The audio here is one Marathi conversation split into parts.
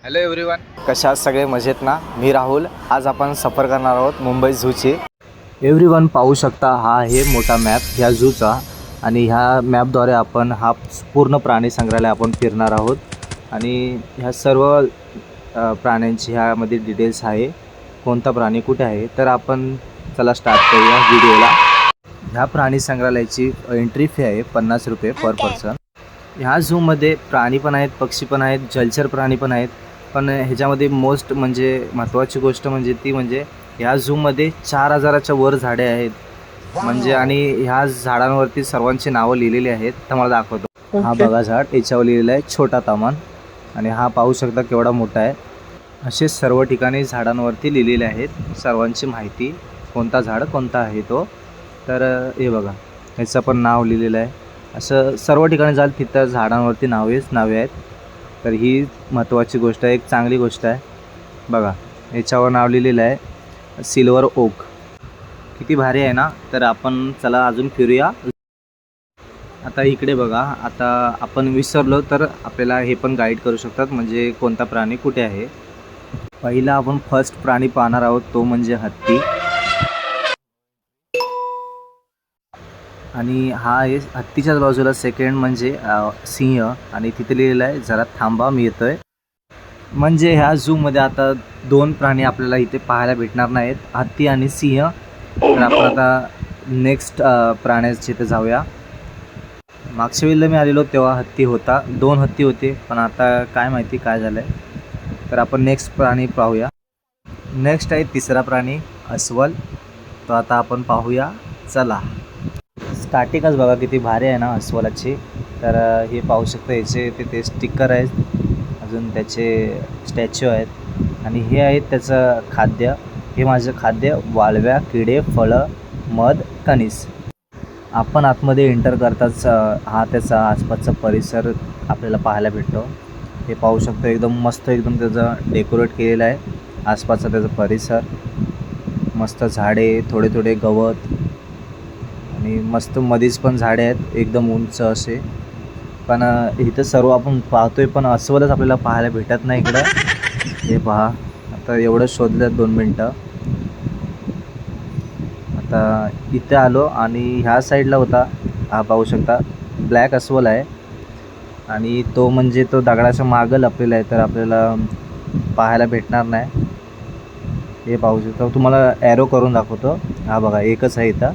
हॅलो एव्हरीवन, कशा सगळे मजेत ना? मी राहुल. आज आपण सफर करणार आहोत मुंबई झूची. एव्हरीवन पाहू शकता, हा आहे मोठा मॅप ह्या झूचा आणि ह्या मॅपद्वारे आपण हा पूर्ण प्राणी संग्रहालय आपण फिरणार आहोत आणि ह्या सर्व प्राण्यांची ह्यामध्ये डिटेल्स आहे, कोणता प्राणी कुठे आहे. तर आपण चला स्टार्ट करूया व्हिडिओला. ह्या प्राणी संग्रहालयाची एंट्री फी आहे 50 रुपये पर पर्सन. ह्या झूमध्ये प्राणी पण आहेत, पक्षी पण आहेत, जलचर प्राणी पण आहेत. पण ह्याच्यामध्ये मोस्ट म्हणजे महत्त्वाची गोष्ट म्हणजे ती म्हणजे ह्या झूमध्ये 4000च्या वर झाडे आहेत म्हणजे, आणि ह्या झाडांवरती सर्वांची नावं लिहिलेली आहेत. तर मला दाखवतो. हा बघा झाड, याच्यावर लिहिलेलं आहे छोटा तामान आणि हा पाहू शकता केवढा मोठा आहे. असे सर्व ठिकाणी झाडांवरती लिहिलेले आहेत सर्वांची माहिती, कोणता झाड कोणता आहे तो. तर हे बघा, ह्याचं पण नाव लिहिलेलं आहे. असं सर्व ठिकाणी जाल तिथं झाडांवरती नावे आहेत. तर ही महत्त्वाची गोष्ट आहे, एक चांगली गोष्ट आहे. बघा याच्यावर नाव लिहिलेलं आहे सिल्वर ओक. किती भारी आहे ना? तर आपण चला अजून फिरूया. आता इकडे बघा, आता आपण विसरलो तर आपल्याला हे पण गाईड करू शकतात म्हणजे कोणता प्राणी कुठे आहे. पहिला आपण फर्स्ट प्राणी पाहणार आहोत, तो म्हणजे हत्ती. आणि हा आहे हत्तीच्याच बाजूला सेकंड म्हणजे सिंह आणि तिथे लिहिलेलं आहे जरा थांबा मी येतोय. म्हणजे ह्या झूमध्ये आता 2 प्राणी आपल्याला इथे पाहायला भेटणार नाहीत, हत्ती आणि सिंह. तर आपण आता नेक्स्ट प्राण्याच्या इथे जाऊया. मागच्या वेळेला मी आलेलो तेव्हा हत्ती होता, 2 हत्ती होते, पण आता काय माहिती काय झालं आहे. तर आपण नेक्स्ट प्राणी पाहूया. नेक्स्ट आहे तिसरा प्राणी अस्वल. तो आता आपण पाहूया, चला. स्टार्टिंगच बघा किती भारी आहे ना अस्वलाची. तर हे पाहू शकता, याचे तिथे स्टिकर आहेत, अजून त्याचे स्टॅच्यू आहेत आणि हे आहेत त्याचं खाद्य. हे माझं खाद्य वाळव्या, किडे, फळं, मध, कणीस. आपण आतमध्ये एंटर करताच हा त्याचा आसपासचा परिसर आपल्याला पाहायला भेटतो. हे पाहू शकतो, एकदम मस्त, एकदम त्याचं डेकोरेट केलेलं आहे. आसपासचा त्याचा परिसर मस्त, झाडे, थोडे थोडे गवत आणि मस्त मध्येच पण झाडे आहेत एकदम उंच असे. पण इथं सर्व आपण पाहतोय पण अस्वलच आपल्याला पाहायला भेटत नाही इकडं. हे पहा, आता एवढं शोधलं 2 मिनटं. आता इथे आलो आणि ह्या साईडला होता, हा पाहू शकता ब्लॅक अस्वल आहे आणि तो म्हणजे तो दगडाच्या मागं लपलेला आहे, तर आपल्याला पाहायला भेटणार नाही. हे पाहू शकता, तुम्हाला ॲरो करून दाखवतो. हा बघा एकच आहे इथं.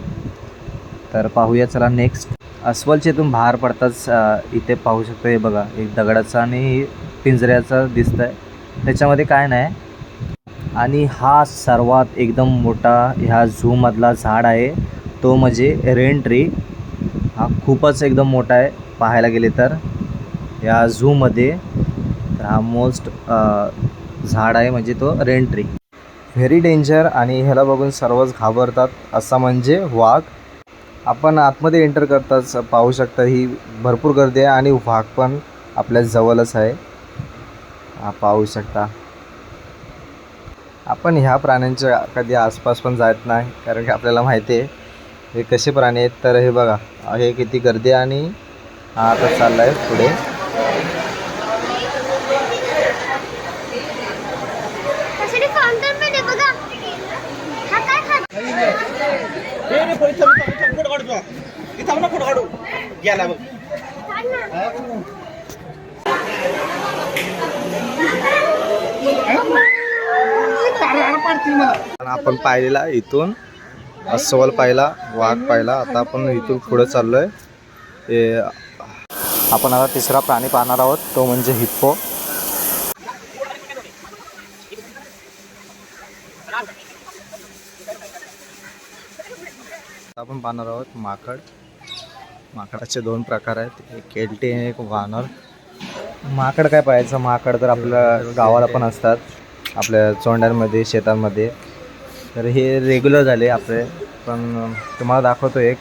तर पाहूया चला नेक्स्ट. अस्वलच्या इथून बाहेर पडताच इथे पाहू शकतो, हे बघा एक दगडाचा आणि पिंजऱ्याचा दिसतं आहे, त्याच्यामध्ये काय नाही. आणि हा सर्वात एकदम मोठा ह्या झूमधला झाड आहे, तो म्हणजे रेन ट्री. हा खूपच एकदम मोठा आहे पाहायला गेले तर या झूमध्ये. तर हा मोस्ट झाड आहे म्हणजे तो रेन ट्री. व्हेरी डेंजर आणि ह्याला बघून सर्वच घाबरतात, असा म्हणजे वाघ. आपण आतमध्ये एंटर करताच पाहू शकता ही भरपूर गर्दी आहे आणि वाघ पण आपल्या जवळच आहे. हा पाहू शकता. आपण ह्या प्राण्यांच्या कधी आसपास पण जात नाही, कारण की आपल्याला माहिती आहे हे कसे प्राणी आहेत. तर हे बघा, हे किती गर्दी आणि हा आता चालला आहे पुढे. आपण पाहिलेला इथून अस्वल पाहिला, वाघ पाहिला. आता आपण इथून पुढे चाललोय. आपण आता तिसरा प्राणी पाहणार आहोत, तो म्हणजे हिप्पो. आपण पाहणार आहोत माकड. माकडाचे 2 प्रकार आहेत, एक केल्टी आणि एक वानर. माकड काय पाहायचं, माकड तर आपल्या गावाला पण असतात, आपल्या चोंड्यांमध्ये, शेतांमध्ये. तर हे रेग्युलर झाले आपले. पण तुम्हाला दाखवतो एक,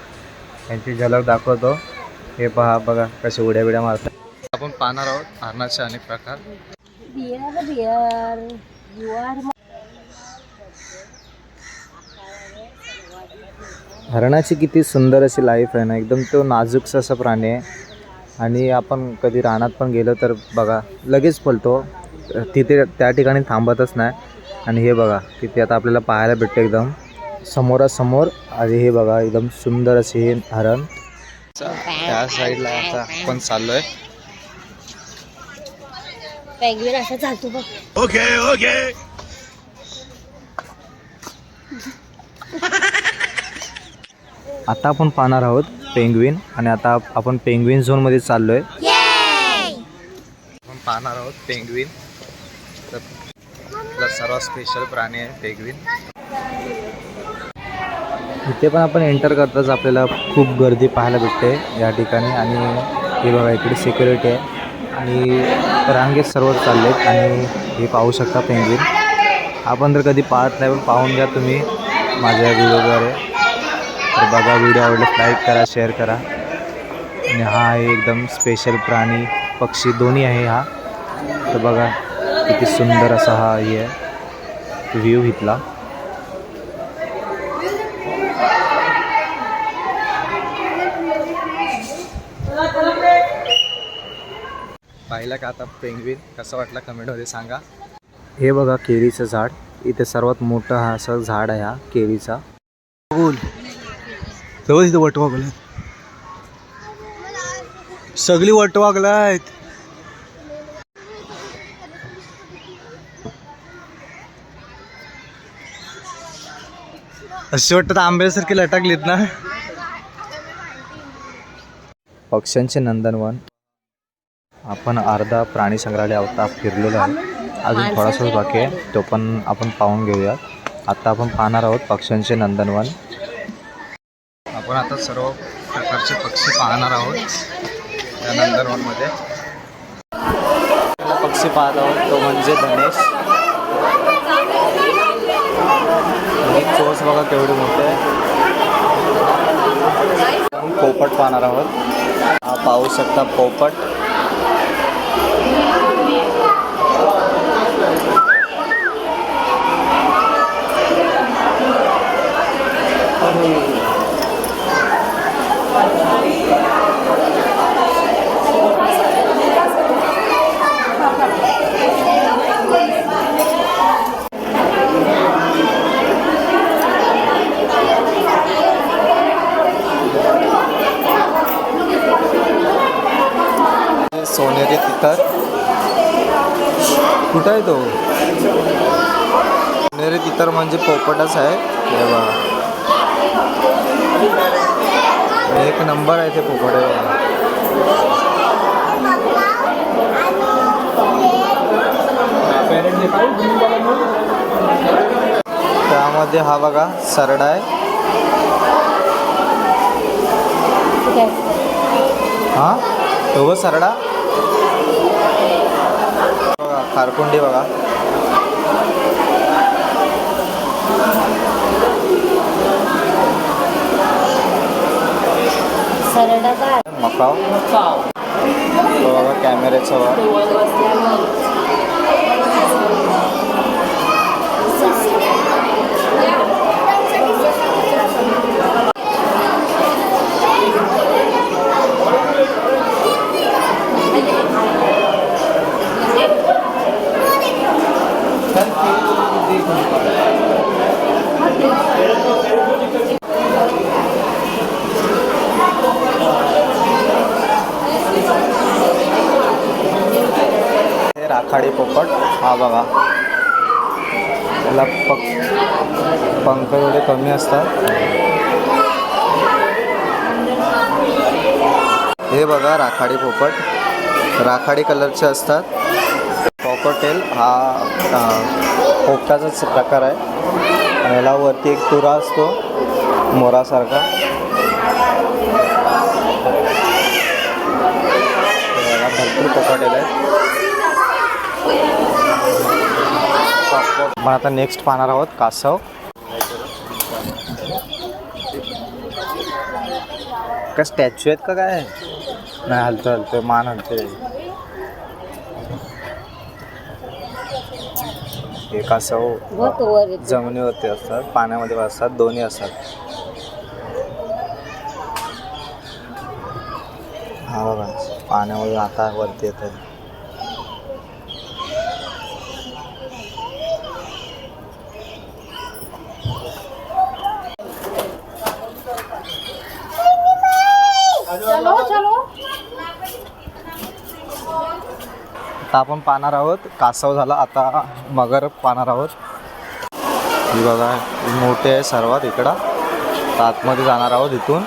यांची झलक दाखवतो. हे पहा बघा कसे उड्या बिड्या मारतात. आपण पाहणार आहोत हरणाचे अनेक प्रकार. हरणाची किती सुंदर अशी लाईफ आहे ना, एकदम तो नाजूकसा असा प्राणी आहे. आणि आपण कधी रानात पण गेलो तर बघा लगेच पळतो, तिथे त्या ठिकाणी थांबतच नाही. आणि हे बघा तिथे आता आपल्याला पाहायला भेटतं एकदम समोरासमोर. आणि हे बघा एकदम सुंदर असे हे हरण. त्या साईडला आता आपण चाललोय. पेंग्विन असं चालतो बघ. Okay okay. आता आपण पाहणार आहोत पेंग्विन. आणि आता आपण पेंग्विन झोनमध्ये चाललोय. आपण पाहणार आहोत पेंग्विन. तर सर्वात स्पेशल प्राणी आहे पेंग्विन. इथे पण आपण एंटर करताच आपल्याला खूप गर्दी पाहायला भेटते या ठिकाणी. आणि हे बघा इकडे सिक्युरिटी आहे आणि रांगेत सर्व चाललेत. आणि हे पाहू शकता पेंग्विन. आपण तर कधी पाहत नाही, पण पाहून घ्या तुम्ही माझ्या व्हिडिओद्वारे. तर बघा, व्हिडिओ आवडल्यास लाईक करा, शेअर करा. आणि हा आहे एकदम स्पेशल प्राणी पक्षी दोन्ही आहे हा. तर बघा किती सुंदर असा हा हे आहे व्ह्यू इथला. पाहिला का आता पेंग्विन? कसं वाटलं कमेंटमध्ये सांगा. हे बघा केळीचं झाड. इथे सर्वात मोठं हा असं झाड आहे हा केळीचा. बोल तेव्हा तिथे वटवागलं सगळी वटवागलं आहेत. अशी वाटतं आंब्यासारखी लटकलीत ना. पक्ष्यांचे नंदनवन. आपण अर्धा प्राणी संग्रहालय आता फिरलेलो आहे. अजून थोडासा बाकी आहे, तो पण आपण पाहून घेऊया. आता आपण पाहणार आहोत पक्ष्यांचे नंदनवन. आपण आता सर्व प्रकारचे पक्षी पाहणार आहोत या नंदनवनमध्ये. पक्षी पाहत आहोत तो म्हणजे धनेश. आणि चोच बघा केवढे मोठे आहे. पोपट पाहणार आहोत. हा पाहू शकता पोपट. सोनेरी तितर. कुठं आहे तो? सोनेरी तितर म्हणजे पोपटच आहे. हे बघा एक नंबर आहे ते पोपट आहे बघा. त्यामध्ये हा बघा सरडा आहे. हा तो बघ सरडा बघा. खारकुंडी बघा. सरडा काय? मकाव. तो बघा कॅमेऱ्याचा वर. राखाडी पोपट. हा बघा त्याला पंख थोडे कमी असतात. हे बघा राखाडी पोपट. राखाडी कलरचे असतात. कॉकटेल हा पोपटाचाच प्रकार आहे. आणि याला वरती एक तुरा असतो मोरासारखा. भरपूर कॉकटेल आहे. पण आता नेक्स्ट पाहणार आहोत कासव. काय स्टॅच्यू आहेत का काय? नाही हलतोय मान हलतोय. हे कासव जमिनीवरती असतात, पाण्यामध्ये असतात, दोन्ही असतात. हा बघा पाण्यामध्ये आता वरती येत आहे. आता आपण पाहणार आहोत कासव झाला, आता मगर पाहणार आहोत. ही बघा मोठे आहे सर्वात इकडं. तर आतमध्ये जाणार आहोत इथून.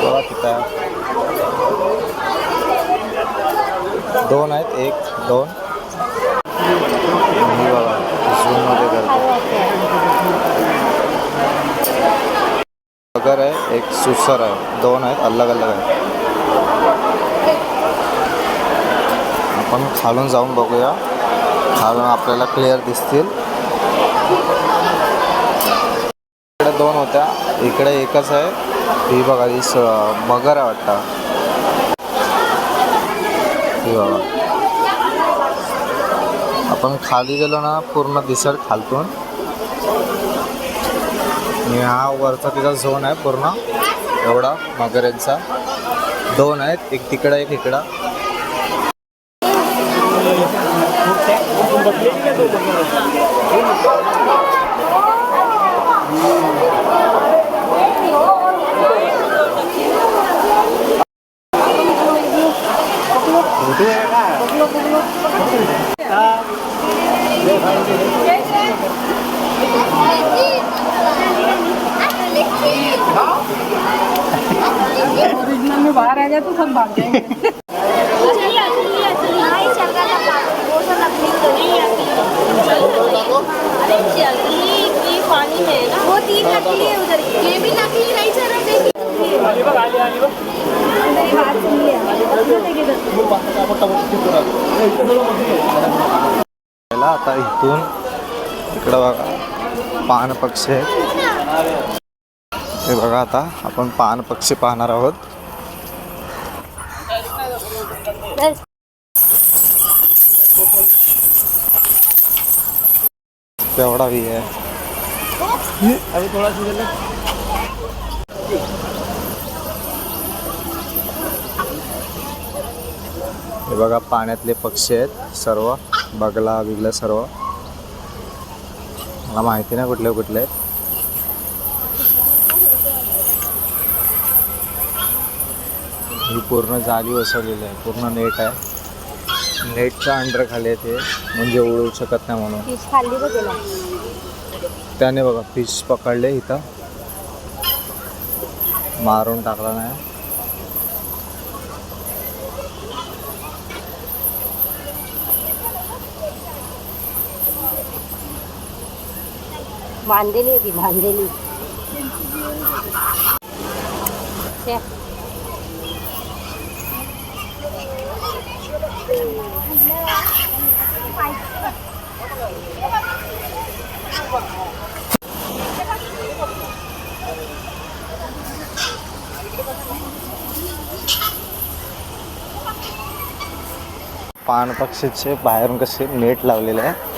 बघा तिथं आहे. 2 आहेत, 1 2. ही बघा झूममध्ये करतो. मगर आहे, एक सुसर आहे. 2 आहेत, अलग अलग आहेत. आपण खालून जाऊन बघूया. खालून आपल्याला क्लिअर दिसतील. इकडे 2 होत्या, इकडे एकच आहे. ही बघा ही मगर आहे वाटतं. ही बघा आपण खाली गेलो ना पूर्ण दिसत खालतून. आणि हा वरचा तिचा झोन आहे पूर्ण एवढा मगरेंचा. 2 आहेत, एक तिकडं एक इकडं. में बाहर आ जाए तो सब भाग जाएंगे. पानी है ना, वो 3 नकली है उधर. ये भी नकली नहीं चल रहा. आता इथून इकडं बघा पान पक्षी आहेत. हे बघा आता आपण पान पक्षी पाहणार आहोत. केवढा भी आहे. अभी थोड़ा सा हे बघा पाण्यातले पक्षी आहेत सर्व. बगला बिगला सर्व. मला माहिती नाही कुठले कुठले आहेत. ही पूर्ण जाळी बसवलेली आहे, पूर्ण नेट आहे. नेटच्या अंडर खाली आहे ते, म्हणजे उडवू शकत नाही म्हणून. फिश खाल्ली बघ गेला. त्याने बघा फिश पकडले इथं, मारून टाकला नाही. बांधलेली होती, बांधलेली. पान पक्षीचे बाहेरून कसे नेट लावलेले आहे.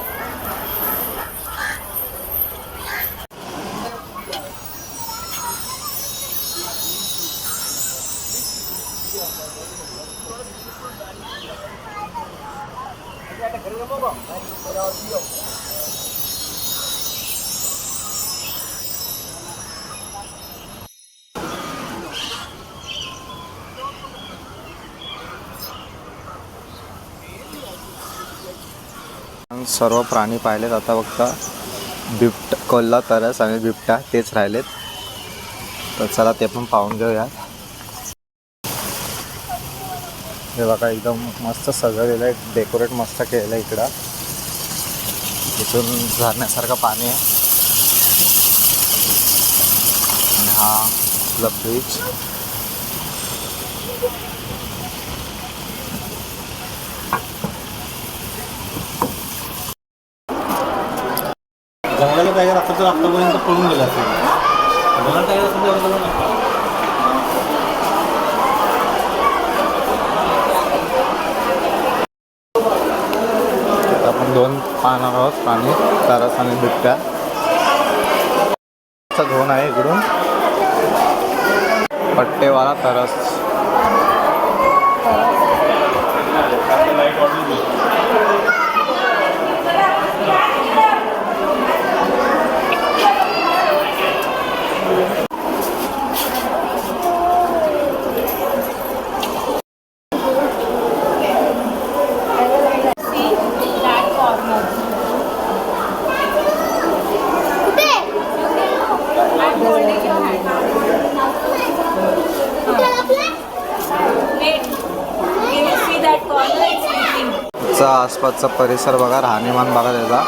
सर्व प्राणी पाहिलेत. आता बघता बिबट, कोल्हा, तरस आणि बिबट्या तेच राहिलेत. तर चला ते पण पाहून घेऊयात. हे बघा एकदम मस्त सजवलेलं आहे, डेकोरेट मस्त केलेलं आहे. इकडं इथून झरण्यासारखं पाणी आहे. आणि हा आपला ब्रिज. जंगलाला टायगर असतं तर आतापर्यंत पळून गेला असेल. जंगलाला टायगर असतं तर आपण 2 पाहणार आहोत प्राणी, तरस आणि बिबट्या. झोन आहे इकडून पट्टेवाला तरस. झूचा आसपासचा परिसर बघा, राहणीमान बघा त्याचा.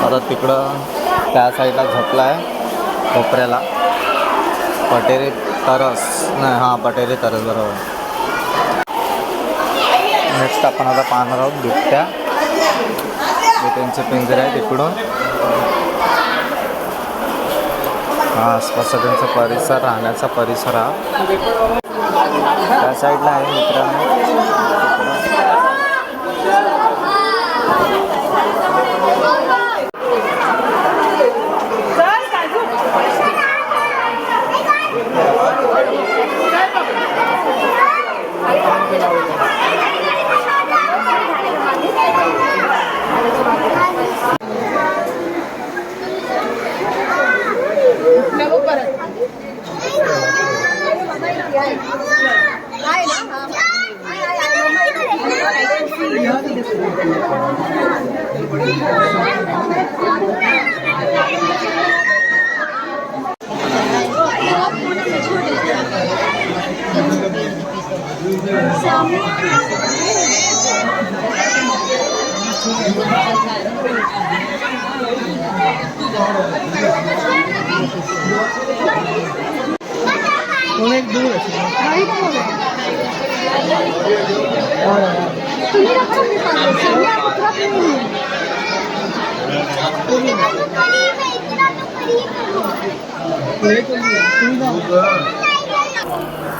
आता तिकडं त्या साईडला झोपला आहे कोपऱ्याला पटेरी तरस, नाही हां पटेरी तरस बरोबर. नेक्स्ट आपण आता पाहणार आहोत बिबट्या. हे त्यांचे पिंजरे आहेत इकडून. हा आसपासचा त्यांचा परिसर, राहण्याचा परिसर हा त्या साईडला आहे मित्रांनो.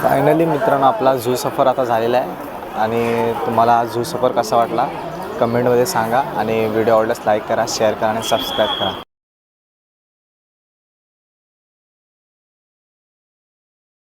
फायनली मित्रांनो आपला झू सफर आता झालेला आहे आणि तुम्हाला हा झू सफर कसा वाटला कमेंटमध्ये सांगा आणि व्हिडिओ आवडल्यास लाईक करा, शेअर करा आणि सबस्क्राईब करा.